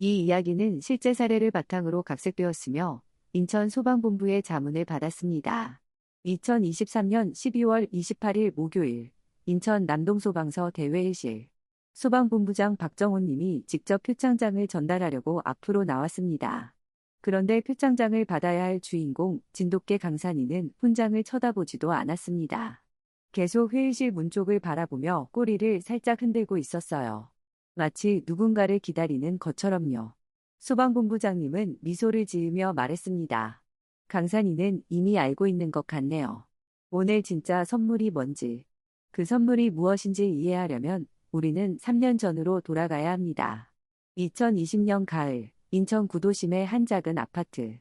이 이야기는 실제 사례를 바탕으로 각색되었으며 인천 소방본부의 자문을 받았습니다. 2023년 12월 28일 목요일 인천 남동소방서 대회의실 소방본부장 박정훈 님이 직접 표창장을 전달하려고 앞으로 나왔습니다. 그런데 표창장을 받아야 할 주인공 진돗개 강산이는 훈장을 쳐다보지도 않았습니다. 계속 회의실 문 쪽을 바라보며 꼬리를 살짝 흔들고 있었어요. 마치 누군가를 기다리는 것처럼요. 소방본부장님은 미소를 지으며 말했습니다. 강산이는 이미 알고 있는 것 같네요. 오늘 진짜 선물이 뭔지, 그 선물이 무엇인지 이해하려면 우리는 3년 전으로 돌아가야 합니다. 2020년 가을, 인천 구도심의 한 작은 아파트.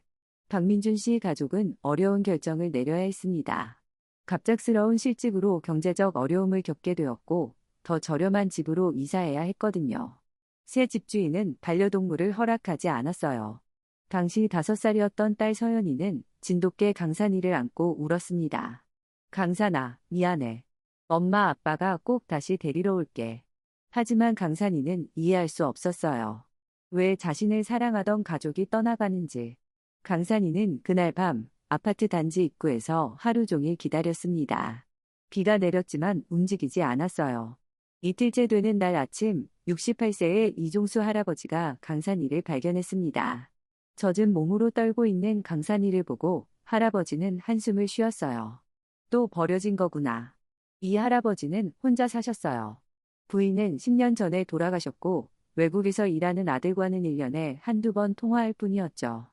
박민준 씨 가족은 어려운 결정을 내려야 했습니다. 갑작스러운 실직으로 경제적 어려움을 겪게 되었고, 더 저렴한 집으로 이사해야 했거든요. 새 집주인은 반려동물을 허락하지 않았어요. 당시 5살이었던 딸 서연이는 진돗개 강산이를 안고 울었습니다. 강산아, 미안해. 엄마 아빠가 꼭 다시 데리러 올게. 하지만 강산이는 이해할 수 없었어요. 왜 자신을 사랑하던 가족이 떠나가는지. 강산이는 그날 밤 아파트 단지 입구에서 하루 종일 기다렸습니다. 비가 내렸지만 움직이지 않았어요. 이틀째 되는 날 아침 68세의 이종수 할아버지가 강산이를 발견했습니다. 젖은 몸으로 떨고 있는 강산이를 보고 할아버지는 한숨을 쉬었어요. 또 버려진 거구나. 이 할아버지는 혼자 사셨어요. 부인은 10년 전에 돌아가셨고 외국에서 일하는 아들과는 1년에 한두 번 통화할 뿐이었죠.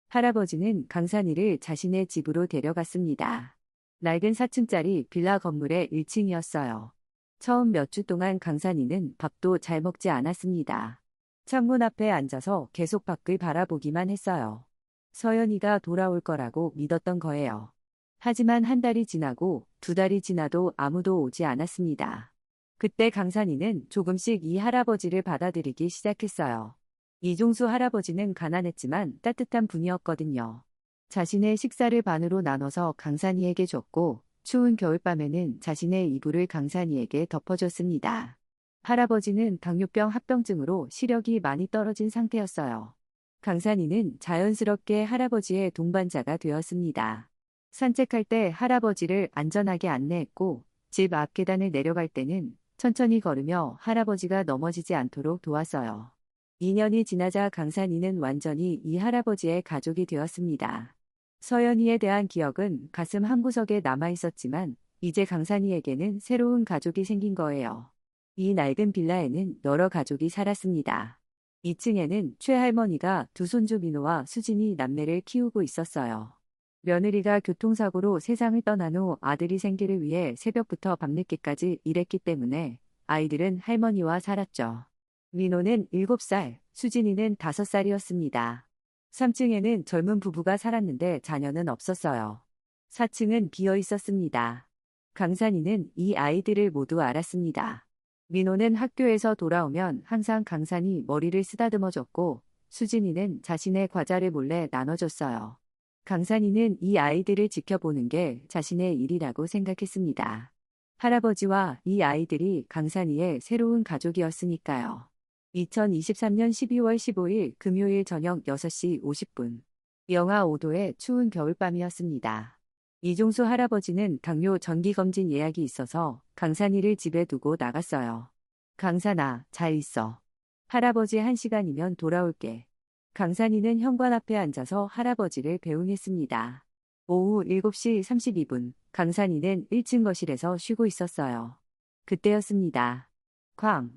할아버지는 강산이를 자신의 집으로 데려갔습니다. 낡은 4층짜리 빌라 건물의 1층이었어요. 처음 몇 주 동안 강산이는 밥도 잘 먹지 않았습니다. 창문 앞에 앉아서 계속 밖을 바라보기만 했어요. 서연이가 돌아올 거라고 믿었던 거예요. 하지만 한 달이 지나고 2달이 지나도 아무도 오지 않았습니다. 그때 강산이는 조금씩 이 할아버지를 받아들이기 시작했어요. 이종수 할아버지는 가난했지만 따뜻한 분이었거든요. 자신의 식사를 반으로 나눠서 강산이에게 줬고 추운 겨울밤에는 자신의 이불을 강산이에게 덮어줬습니다. 할아버지는 당뇨병 합병증으로 시력이 많이 떨어진 상태였어요. 강산이는 자연스럽게 할아버지의 동반자가 되었습니다. 산책할 때 할아버지를 안전하게 안내했고 집 앞 계단을 내려갈 때는 천천히 걸으며 할아버지가 넘어지지 않도록 도왔어요. 2년이 지나자 강산이는 완전히 이 할아버지의 가족이 되었습니다. 서연이에 대한 기억은 가슴 한구석에 남아있었지만 이제 강산이에게는 새로운 가족이 생긴 거예요. 이 낡은 빌라에는 여러 가족이 살았습니다. 2층에는 최할머니가 두 손주 민호와 수진이 남매를 키우고 있었어요. 며느리가 교통사고로 세상을 떠난 후 아들이 생기를 위해 새벽부터 밤늦게까지 일했기 때문에 아이들은 할머니와 살았죠. 민호는 7살, 수진이는 5살이었습니다. 3층에는 젊은 부부가 살았는데 자녀는 없었어요. 4층은 비어 있었습니다. 강산이는 이 아이들을 모두 알았습니다. 민호는 학교에서 돌아오면 항상 강산이 머리를 쓰다듬어줬고 수진이는 자신의 과자를 몰래 나눠줬어요. 강산이는 이 아이들을 지켜보는 게 자신의 일이라고 생각했습니다. 할아버지와 이 아이들이 강산이의 새로운 가족이었으니까요. 2023년 12월 15일 금요일 저녁 6시 50분. 영하 5도의 추운 겨울밤이었습니다. 이종수 할아버지는 당뇨 정기검진 예약이 있어서 강산이를 집에 두고 나갔어요. 강산아, 잘 있어. 할아버지 1시간이면 돌아올게. 강산이는 현관 앞에 앉아서 할아버지를 배웅했습니다. 오후 7시 32분, 강산이는 1층 거실에서 쉬고 있었어요. 그때였습니다. 쾅!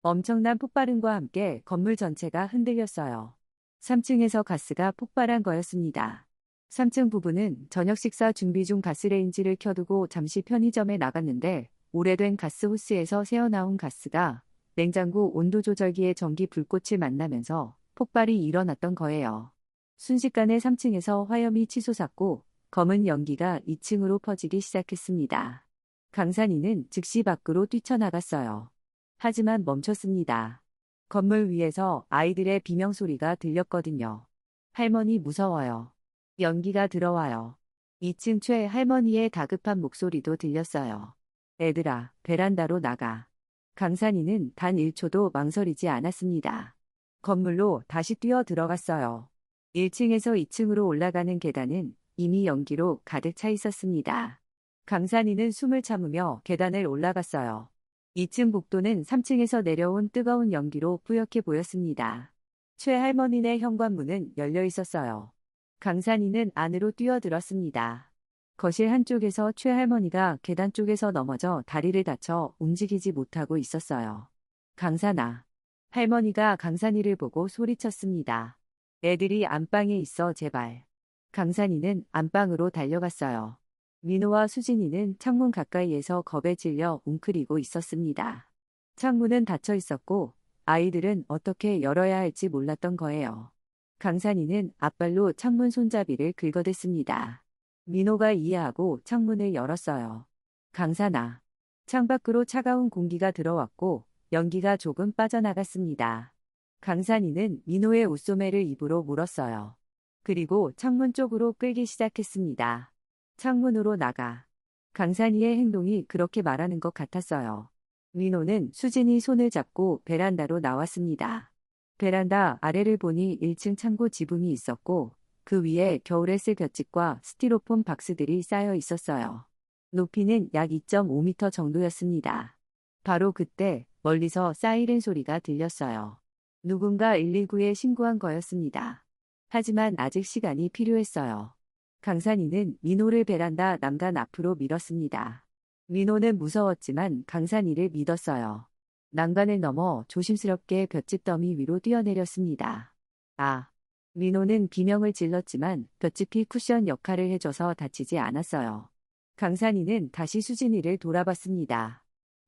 엄청난 폭발음과 함께 건물 전체가 흔들렸어요. 3층에서 가스가 폭발한 거였습니다. 3층 부부는 저녁 식사 준비 중 가스레인지를 켜두고 잠시 편의점에 나갔는데 오래된 가스 호스에서 새어나온 가스가 냉장고 온도 조절기의 전기 불꽃을 만나면서 폭발이 일어났던 거예요. 순식간에 3층에서 화염이 치솟았고 검은 연기가 2층으로 퍼지기 시작했습니다. 강산이는 즉시 밖으로 뛰쳐나갔어요. 하지만 멈췄습니다. 건물 위에서 아이들의 비명소리가 들렸거든요. 할머니 무서워요. 연기가 들어와요. 2층 최 할머니의 다급한 목소리도 들렸어요. 애들아, 베란다로 나가. 강산이는 단 1초도 망설이지 않았습니다. 건물로 다시 뛰어 들어갔어요. 1층에서 2층으로 올라가는 계단은 이미 연기로 가득 차 있었습니다. 강산이는 숨을 참으며 계단을 올라갔어요. 2층 복도는 3층에서 내려온 뜨거운 연기로 뿌옇게 보였습니다. 최할머니네 현관문은 열려 있었어요. 강산이는 안으로 뛰어들었습니다. 거실 한쪽에서 최할머니가 계단 쪽에서 넘어져 다리를 다쳐 움직이지 못하고 있었어요. 강산아. 할머니가 강산이를 보고 소리쳤습니다. 애들이 안방에 있어 제발. 강산이는 안방으로 달려갔어요. 민호와 수진이는 창문 가까이에서 겁에 질려 웅크리고 있었습니다. 창문은 닫혀 있었고 아이들은 어떻게 열어야 할지 몰랐던 거예요. 강산이는 앞발로 창문 손잡이를 긁어댔습니다. 민호가 이해하고 창문을 열었어요. 강산아. 창밖으로 차가운 공기가 들어왔고 연기가 조금 빠져나갔습니다. 강산이는 민호의 옷소매를 입으로 물었어요. 그리고 창문 쪽으로 끌기 시작했습니다. 창문으로 나가. 강산이의 행동이 그렇게 말하는 것 같았어요. 민호는 수진이 손을 잡고 베란다로 나왔습니다. 베란다 아래를 보니 1층 창고 지붕이 있었고 그 위에 겨울에 쓸 볏짚과 스티로폼 박스들이 쌓여 있었어요. 높이는 약 2.5m 정도였습니다. 바로 그때 멀리서 사이렌 소리가 들렸어요. 누군가 119에 신고한 거였습니다. 하지만 아직 시간이 필요했어요. 강산이는 민호를 베란다 난간 앞으로 밀었습니다. 민호는 무서웠지만 강산이를 믿었어요. 난간을 넘어 조심스럽게 볏짚 더미 위로 뛰어내렸습니다. 아! 민호는 비명을 질렀지만 볏짚이 쿠션 역할을 해줘서 다치지 않았어요. 강산이는 다시 수진이를 돌아봤습니다.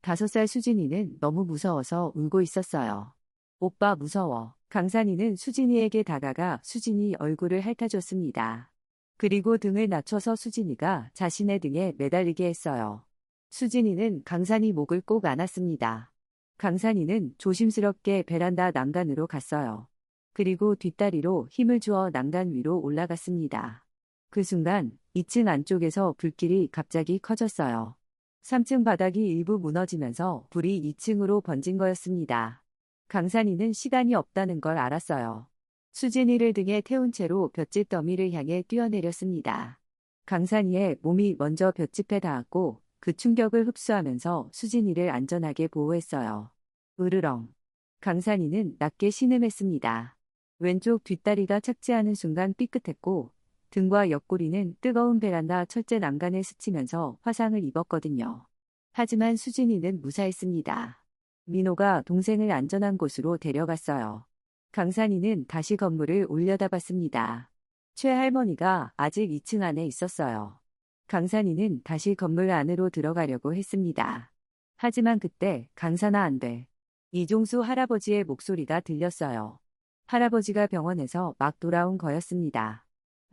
5살 수진이는 너무 무서워서 울고 있었어요. 오빠 무서워. 강산이는 수진이에게 다가가 수진이 얼굴을 핥아줬습니다. 그리고 등을 낮춰서 수진이가 자신의 등에 매달리게 했어요. 수진이는 강산이 목을 꼭 안았습니다. 강산이는 조심스럽게 베란다 난간으로 갔어요. 그리고 뒷다리로 힘을 주어 난간 위로 올라갔습니다. 그 순간 2층 안쪽에서 불길이 갑자기 커졌어요. 3층 바닥이 일부 무너지면서 불이 2층으로 번진 거였습니다. 강산이는 시간이 없다는 걸 알았어요. 수진이를 등에 태운 채로 볏짚 더미를 향해 뛰어내렸습니다. 강산이의 몸이 먼저 볏짚에 닿았고 그 충격을 흡수하면서 수진이를 안전하게 보호했어요. 으르렁. 강산이는 낮게 신음했습니다. 왼쪽 뒷다리가 착지하는 순간 삐끗했고 등과 옆구리는 뜨거운 베란다 철제 난간에 스치면서 화상을 입었거든요. 하지만 수진이는 무사했습니다. 민호가 동생을 안전한 곳으로 데려갔어요. 강산이는 다시 건물을 올려다봤습니다. 최할머니가 아직 2층 안에 있었어요. 강산이는 다시 건물 안으로 들어가려고 했습니다. 하지만 그때 강산아 안 돼. 이종수 할아버지의 목소리가 들렸어요. 할아버지가 병원에서 막 돌아온 거였습니다.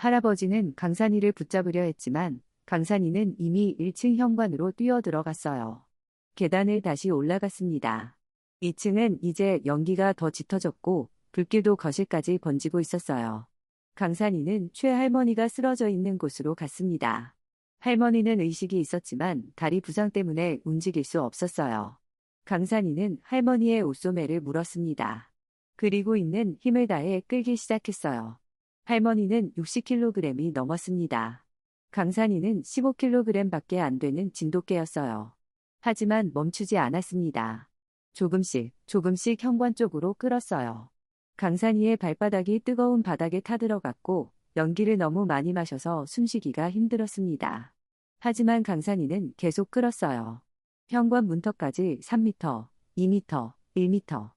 할아버지는 강산이를 붙잡으려 했지만 강산이는 이미 1층 현관으로 뛰어들어갔어요. 계단을 다시 올라갔습니다. 2층은 이제 연기가 더 짙어졌고 불길도 거실까지 번지고 있었어요. 강산이는 최할머니가 쓰러져 있는 곳으로 갔습니다. 할머니는 의식이 있었지만 다리 부상 때문에 움직일 수 없었어요. 강산이는 할머니의 옷소매를 물었습니다. 그리고 있는 힘을 다해 끌기 시작했어요. 할머니는 60kg이 넘었습니다. 강산이는 15kg밖에 안 되는 진돗개였어요. 하지만 멈추지 않았습니다. 조금씩 현관 쪽으로 끌었어요. 강산이의 발바닥이 뜨거운 바닥에 타들어갔고 연기를 너무 많이 마셔서 숨쉬기가 힘들었습니다. 하지만 강산이는 계속 끌었어요. 현관 문턱까지 3m, 2m, 1m.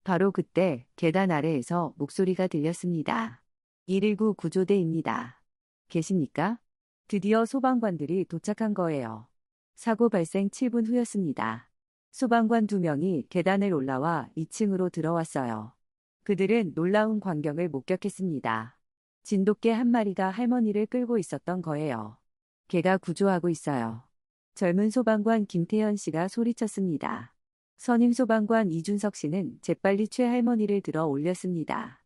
바로 그때 계단 아래에서 목소리가 들렸습니다. 119 구조대입니다. 계십니까? 드디어 소방관들이 도착한 거예요. 사고 발생 7분 후였습니다. 소방관 2명이 계단을 올라와 2층으로 들어왔어요. 그들은 놀라운 광경을 목격했습니다. 진돗개 한 마리가 할머니를 끌고 있었던 거예요. 개가 구조하고 있어요. 젊은 소방관 김태현 씨가 소리쳤습니다. 선임 소방관 이준석 씨는 재빨리 최할머니를 들어 올렸습니다.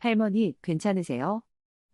할머니, 괜찮으세요?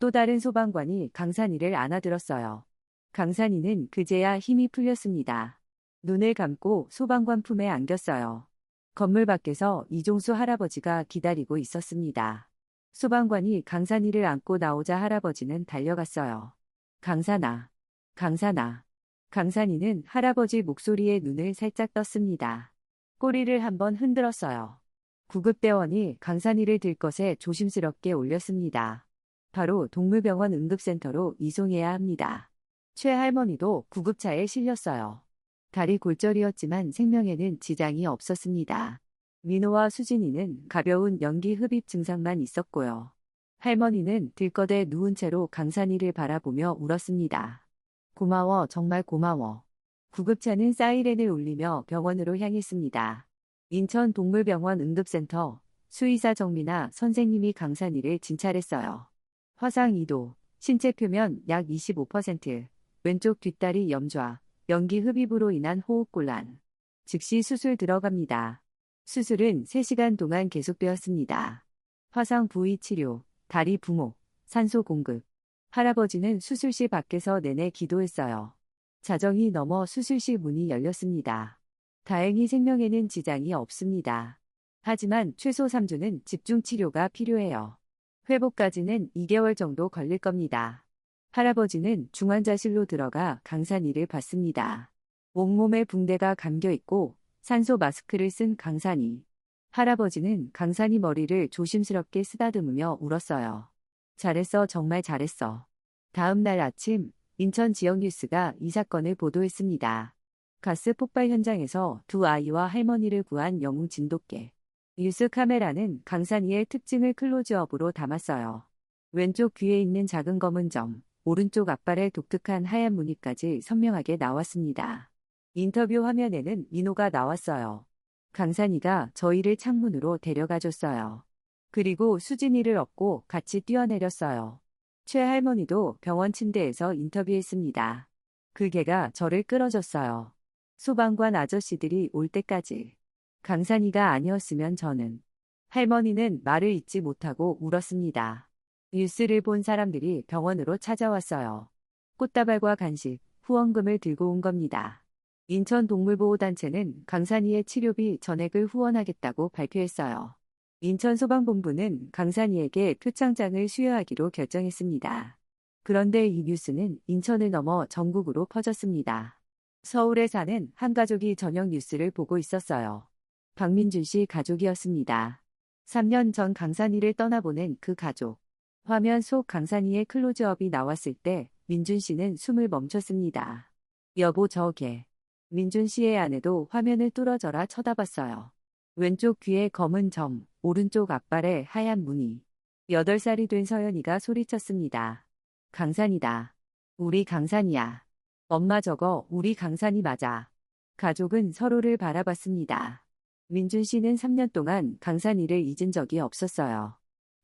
또 다른 소방관이 강산이를 안아들었어요. 강산이는 그제야 힘이 풀렸습니다. 눈을 감고 소방관 품에 안겼어요. 건물 밖에서 이종수 할아버지가 기다리고 있었습니다. 소방관이 강산이를 안고 나오자 할아버지는 달려갔어요. 강산아, 강산아. 강산이는 할아버지 목소리에 눈을 살짝 떴습니다. 꼬리를 한번 흔들었어요. 구급대원이 강산이를 들것에 조심스럽게 올렸습니다. 바로 동물병원 응급센터로 이송해야 합니다. 최 할머니도 구급차에 실렸어요. 다리 골절이었지만 생명에는 지장이 없었습니다. 민호와 수진이는 가벼운 연기 흡입 증상만 있었고요. 할머니는 들것에 누운 채로 강산이를 바라보며 울었습니다. 고마워, 정말 고마워. 구급차는 사이렌을 울리며 병원으로 향했습니다. 인천동물병원 응급센터 수의사 정민아 선생님이 강산이를 진찰했어요. 화상 2도, 신체 표면 약 25%, 왼쪽 뒷다리 염좌, 연기 흡입으로 인한 호흡곤란. 즉시 수술 들어갑니다. 수술은 3시간 동안 계속되었습니다. 화상 부위 치료, 다리 부목, 산소 공급. 할아버지는 수술실 밖에서 내내 기도했어요. 자정이 넘어 수술실 문이 열렸습니다. 다행히 생명에는 지장이 없습니다. 하지만 최소 3주는 집중 치료가 필요해요. 회복까지는 2개월 정도 걸릴 겁니다. 할아버지는 중환자실로 들어가 강산이를 봤습니다. 온몸에 붕대가 감겨 있고 산소 마스크를 쓴 강산이. 할아버지는 강산이 머리를 조심스럽게 쓰다듬으며 울었어요. 잘했어, 정말 잘했어. 다음 날 아침 인천 지역 뉴스가 이 사건을 보도했습니다. 가스 폭발 현장에서 두 아이와 할머니를 구한 영웅 진돗개. 뉴스 카메라는 강산이의 특징을 클로즈업으로 담았어요. 왼쪽 귀에 있는 작은 검은 점, 오른쪽 앞발에 독특한 하얀 무늬까지 선명하게 나왔습니다. 인터뷰 화면에는 민호가 나왔어요. 강산이가 저희를 창문으로 데려가줬어요. 그리고 수진이를 업고 같이 뛰어내렸어요. 최 할머니도 병원 침대에서 인터뷰했습니다. 그 개가 저를 끌어줬어요. 소방관 아저씨들이 올 때까지. 강산이가 아니었으면 저는. 할머니는 말을 잇지 못하고 울었습니다. 뉴스를 본 사람들이 병원으로 찾아왔어요. 꽃다발과 간식, 후원금을 들고 온 겁니다. 인천동물보호단체는 강산이의 치료비 전액을 후원하겠다고 발표했어요. 인천소방본부는 강산이에게 표창장을 수여하기로 결정했습니다. 그런데 이 뉴스는 인천을 넘어 전국으로 퍼졌습니다. 서울에 사는 한 가족이 저녁 뉴스를 보고 있었어요. 박민준 씨 가족이었습니다. 3년 전 강산이를 떠나보낸 그 가족. 화면 속 강산이의 클로즈업이 나왔을 때 민준 씨는 숨을 멈췄습니다. 여보 저 개. 민준 씨의 아내도 화면을 뚫어져라 쳐다봤어요. 왼쪽 귀에 검은 점, 오른쪽 앞발에 하얀 무늬. 8살이 된 서연이가 소리쳤습니다. 강산이다. 우리 강산이야. 엄마 저거 우리 강산이 맞아. 가족은 서로를 바라봤습니다. 민준 씨는 3년 동안 강산이를 잊은 적이 없었어요.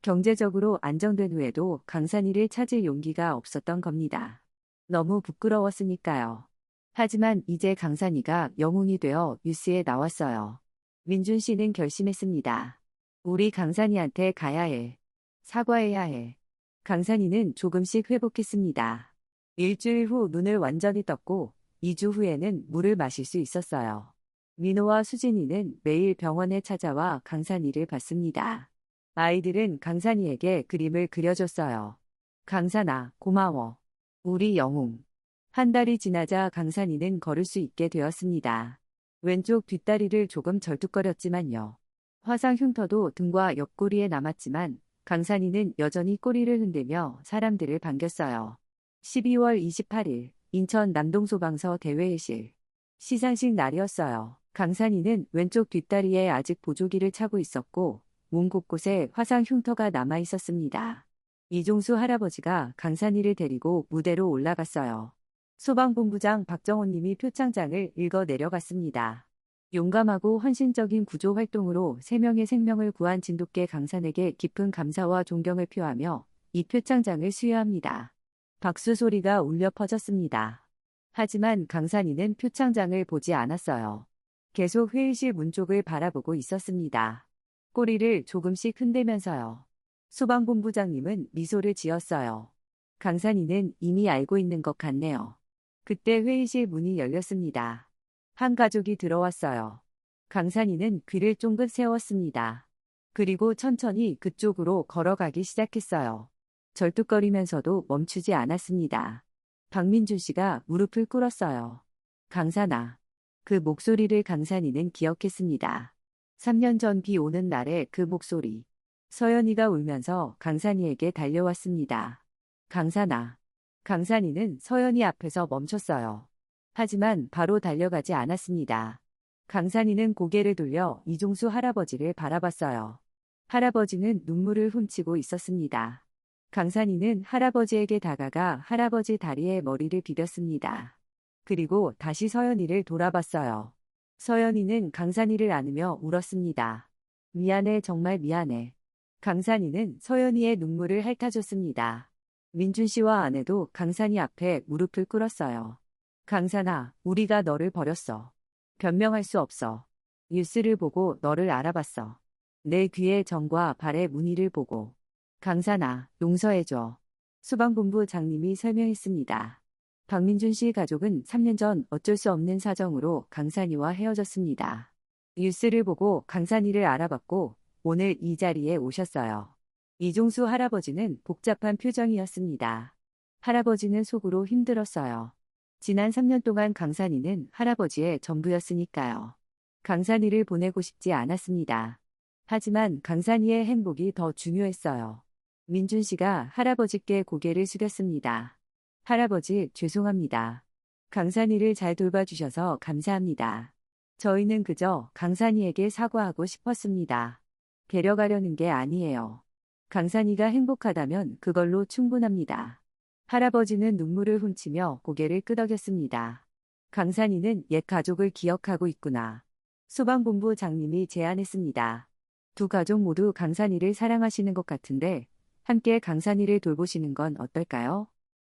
경제적으로 안정된 후에도 강산이를 찾을 용기가 없었던 겁니다. 너무 부끄러웠으니까요. 하지만 이제 강산이가 영웅이 되어 뉴스에 나왔어요. 민준 씨는 결심했습니다. 우리 강산이한테 가야 해. 사과해야 해. 강산이는 조금씩 회복했습니다. 일주일 후 눈을 완전히 떴고 2주 후에는 물을 마실 수 있었어요. 민호와 수진이는 매일 병원에 찾아와 강산이를 봤습니다. 아이들은 강산이에게 그림을 그려줬어요. 강산아, 고마워. 우리 영웅. 한 달이 지나자 강산이는 걸을 수 있게 되었습니다. 왼쪽 뒷다리를 조금 절뚝거렸지만요. 화상 흉터도 등과 옆구리에 남았지만 강산이는 여전히 꼬리를 흔들며 사람들을 반겼어요. 12월 28일 인천 남동소방서 대회의실. 시상식 날이었어요. 강산이는 왼쪽 뒷다리에 아직 보조기를 차고 있었고 몸 곳곳에 화상 흉터가 남아 있었습니다. 이종수 할아버지가 강산이를 데리고 무대로 올라갔어요. 소방본부장 박정호님이 표창장을 읽어 내려갔습니다. 용감하고 헌신적인 구조 활동으로 3명의 생명을 구한 진돗개 강산에게 깊은 감사와 존경을 표하며 이 표창장을 수여합니다. 박수 소리가 울려 퍼졌습니다. 하지만 강산이는 표창장을 보지 않았어요. 계속 회의실 문 쪽을 바라보고 있었습니다. 꼬리를 조금씩 흔들면서요. 소방본부장님은 미소를 지었어요. 강산이는 이미 알고 있는 것 같네요. 그때 회의실 문이 열렸습니다. 한 가족이 들어왔어요. 강산이는 귀를 쫑긋 세웠습니다. 그리고 천천히 그쪽으로 걸어가기 시작했어요. 절뚝거리면서도 멈추지 않았습니다. 박민준 씨가 무릎을 꿇었어요. 강산아. 그 목소리를 강산이는 기억했습니다. 3년 전 비 오는 날의 그 목소리. 서연이가 울면서 강산이에게 달려왔습니다. 강산아. 강산이는 서연이 앞에서 멈췄어요. 하지만 바로 달려가지 않았습니다. 강산이는 고개를 돌려 이종수 할아버지를 바라봤어요. 할아버지는 눈물을 훔치고 있었습니다. 강산이는 할아버지에게 다가가 할아버지 다리에 머리를 비볐습니다. 그리고 다시 서연이를 돌아봤어요. 서연이는 강산이를 안으며 울었습니다. 미안해, 정말 미안해. 강산이는 서연이의 눈물을 핥아줬습니다. 민준 씨와 아내도 강산이 앞에 무릎을 꿇었어요. 강산아, 우리가 너를 버렸어. 변명할 수 없어. 뉴스를 보고 너를 알아봤어. 내 귀에 정과 발에 무늬를 보고. 강산아, 용서해줘. 소방본부 장님이 설명했습니다. 박민준 씨 가족은 3년 전 어쩔 수 없는 사정으로 강산이와 헤어졌습니다. 뉴스를 보고 강산이를 알아봤고 오늘 이 자리에 오셨어요. 이종수 할아버지는 복잡한 표정이었습니다. 할아버지는 속으로 힘들었어요. 지난 3년 동안 강산이는 할아버지의 전부였으니까요. 강산이를 보내고 싶지 않았습니다. 하지만 강산이의 행복이 더 중요했어요. 민준 씨가 할아버지께 고개를 숙였습니다. 할아버지, 죄송합니다. 강산이를 잘 돌봐주셔서 감사합니다. 저희는 그저 강산이에게 사과하고 싶었습니다. 데려가려는 게 아니에요. 강산이가 행복하다면 그걸로 충분합니다. 할아버지는 눈물을 훔치며 고개를 끄덕였습니다. 강산이는 옛 가족을 기억하고 있구나. 소방본부 장님이 제안했습니다. 두 가족 모두 강산이를 사랑하시는 것 같은데 함께 강산이를 돌보시는 건 어떨까요?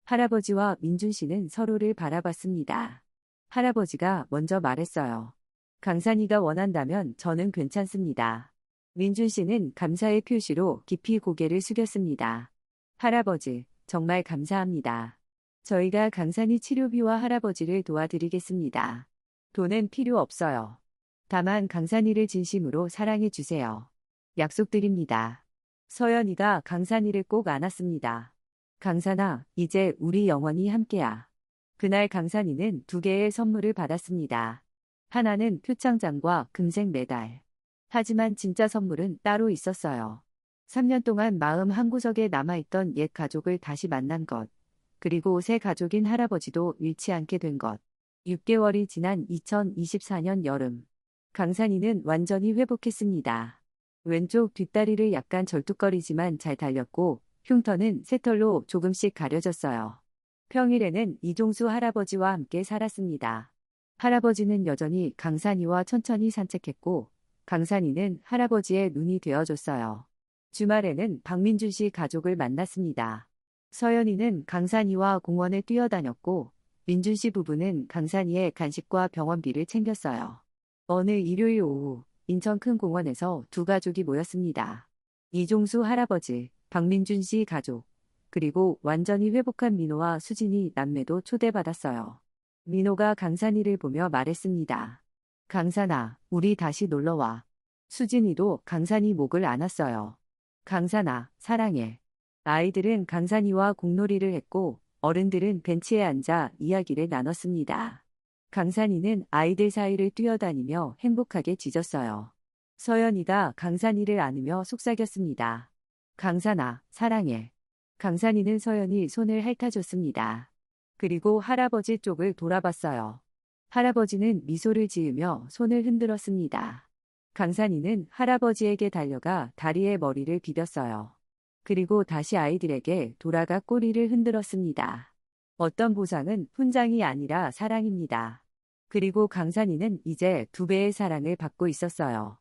할아버지와 민준 씨는 서로를 바라봤습니다. 할아버지가 먼저 말했어요. 강산이가 원한다면 저는 괜찮습니다. 민준 씨는 감사의 표시로 깊이 고개를 숙였습니다. 할아버지, 정말 감사합니다. 저희가 강산이 치료비와 할아버지를 도와드리겠습니다. 돈은 필요 없어요. 다만 강산이를 진심으로 사랑해 주세요. 약속드립니다. 서연이가 강산이를 꼭 안았습니다. 강산아, 이제 우리 영원히 함께야. 그날 강산이는 2개의 선물을 받았습니다. 하나는 표창장과 금색 메달. 하지만 진짜 선물은 따로 있었어요. 3년 동안 마음 한구석에 남아있던 옛 가족을 다시 만난 것. 그리고 새 가족인 할아버지도 잃지 않게 된 것. 6개월이 지난 2024년 여름. 강산이는 완전히 회복했습니다. 왼쪽 뒷다리를 약간 절뚝거리지만 잘 달렸고 흉터는 새털로 조금씩 가려졌어요. 평일에는 이종수 할아버지와 함께 살았습니다. 할아버지는 여전히 강산이와 천천히 산책했고 강산이는 할아버지의 눈이 되어줬어요. 주말에는 박민준 씨 가족을 만났습니다. 서연이는 강산이와 공원에 뛰어다녔고 민준 씨 부부는 강산이의 간식과 병원비를 챙겼어요. 어느 일요일 오후 인천 큰 공원에서 두 가족이 모였습니다. 이종수 할아버지, 박민준 씨 가족, 그리고 완전히 회복한 민호와 수진이 남매도 초대받았어요. 민호가 강산이를 보며 말했습니다. 강산아, 우리 다시 놀러와. 수진이도 강산이 목을 안았어요. 강산아, 사랑해. 아이들은 강산이와 공놀이를 했고 어른들은 벤치에 앉아 이야기를 나눴습니다. 강산이는 아이들 사이를 뛰어다니며 행복하게 짖었어요. 서연이가 강산이를 안으며 속삭였습니다. 강산아, 사랑해. 강산이는 서연이 손을 핥아줬습니다. 그리고 할아버지 쪽을 돌아봤어요. 할아버지는 미소를 지으며 손을 흔들었습니다. 강산이는 할아버지에게 달려가 다리에 머리를 비볐어요. 그리고 다시 아이들에게 돌아가 꼬리를 흔들었습니다. 어떤 보상은 훈장이 아니라 사랑입니다. 그리고 강산이는 이제 2배의 사랑을 받고 있었어요.